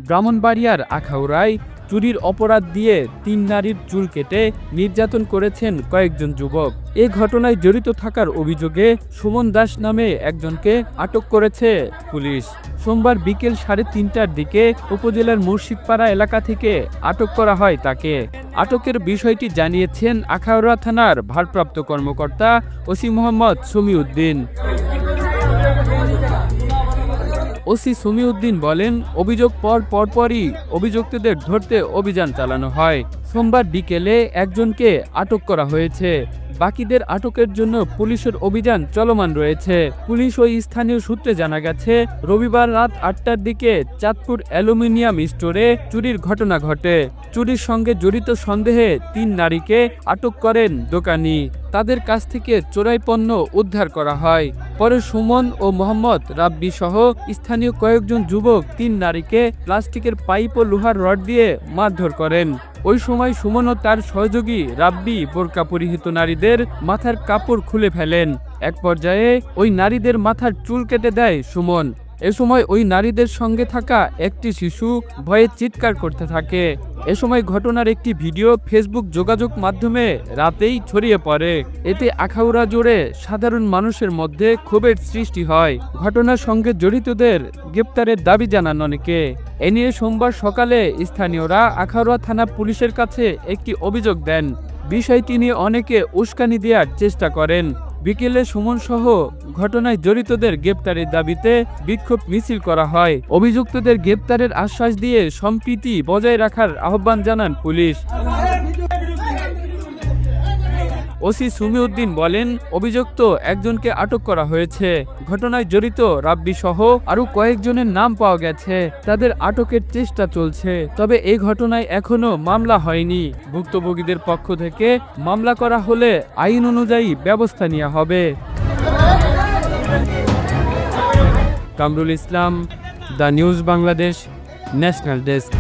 ব্রাহ্মণবাড়িয়ার আখাউড়ায় চুরির অপরাধ দিয়ে ৩ নারীর চুল কেটে নির্যাতন করেছেন কয়েকজন যুবক। এ ঘটনায় জড়িত থাকার অভিযোগে সুমন দাস নামে একজনকে আটক করেছে পুলিশ। সোমবার বিকেল 3:30টার দিকে উপজেলার মুর্শিদপাড়া এলাকা থেকে আটক করা হয় তাকে। আটকের বিষয়টি জানিয়েছেন আখাউড়া থানার ভারপ্রাপ্ত কর্মকর্তা ওসি মোহাম্মদ সমীউদ্দিন। ওসি সমীউদ্দিন বলেন, অভিযোগ পরপরই অভিযুক্তদের ধরতে অভিযান চালানো হয়। সোমবার বিকেলে একজনকে আটক করা হয়েছে। বাকিদের আটকের জন্য পুলিশের অভিযান চলমান রয়েছে। পুলিশ ও স্থানীয় সূত্রে জানা গেছে, রবিবার রাত 8টার দিকে চাঁদপুর অ্যালুমিনিয়াম স্টোরে চুরির ঘটনা ঘটে। চুরির সঙ্গে জড়িত সন্দেহে 3 নারীকে আটক করেন দোকানি। তাদের কাছ থেকে চোরাই পণ্য উদ্ধার করা হয়। পরে সুমন ও মোহাম্মদ রাব্বি সহ স্থানীয় কয়েকজন যুবক 3 নারীকে প্লাস্টিকের পাইপ ও লোহার রড দিয়ে মারধর করেন। ওই সময় সুমন ও তার সহযোগী রাব্বি বোরকা পরিহিত নারীদের মাথার কাপড় খুলে ফেলেন। এক পর্যায়ে ওই নারীদের মাথার চুল কেটে দেয় সুমন। এ সময় ওই নারীদের সঙ্গে থাকা একটি শিশু ভয়ে চিৎকার করতে থাকে। এ সময় ঘটনার একটি ভিডিও ফেসবুক যোগাযোগ মাধ্যমে রাতেই ছড়িয়ে পড়ে। এতে আখাউড়া জুড়ে সাধারণ মানুষের মধ্যে ক্ষোভের সৃষ্টি হয়। ঘটনার সঙ্গে জড়িতদের গ্রেপ্তারের দাবি জানান অনেকে। এ নিয়ে সোমবার সকালে স্থানীয়রা আখাউড়া থানা পুলিশের কাছে একটি অভিযোগ দেন। বিষয়টি নিয়ে অনেকে উস্কানি দেওয়ার চেষ্টা করেন। বিকেলে সুমন সহ ঘটনায় জড়িতদের গ্রেপ্তারের দাবিতে বিক্ষোভ মিছিল করা হয়। অভিযুক্তদের গ্রেপ্তারের আশ্বাস দিয়ে সম্প্রীতি বজায় রাখার আহ্বান জানান পুলিশ। ওসি সমীউদ্দিন বলেন, অভিযুক্ত একজনকে আটক করা হয়েছে। ঘটনায় জড়িত রাব্বি সহ আরো কয়েকজনের নাম পাওয়া গেছে। তাদের আটকের চেষ্টা চলছে। তবে এই ঘটনায় এখনো মামলা হয়নি। ভুক্তভোগীদের পক্ষ থেকে মামলা করা হলে আইন অনুযায়ী ব্যবস্থা নেওয়া হবে। Kamrul Islam, the news Bangladesh, national desk.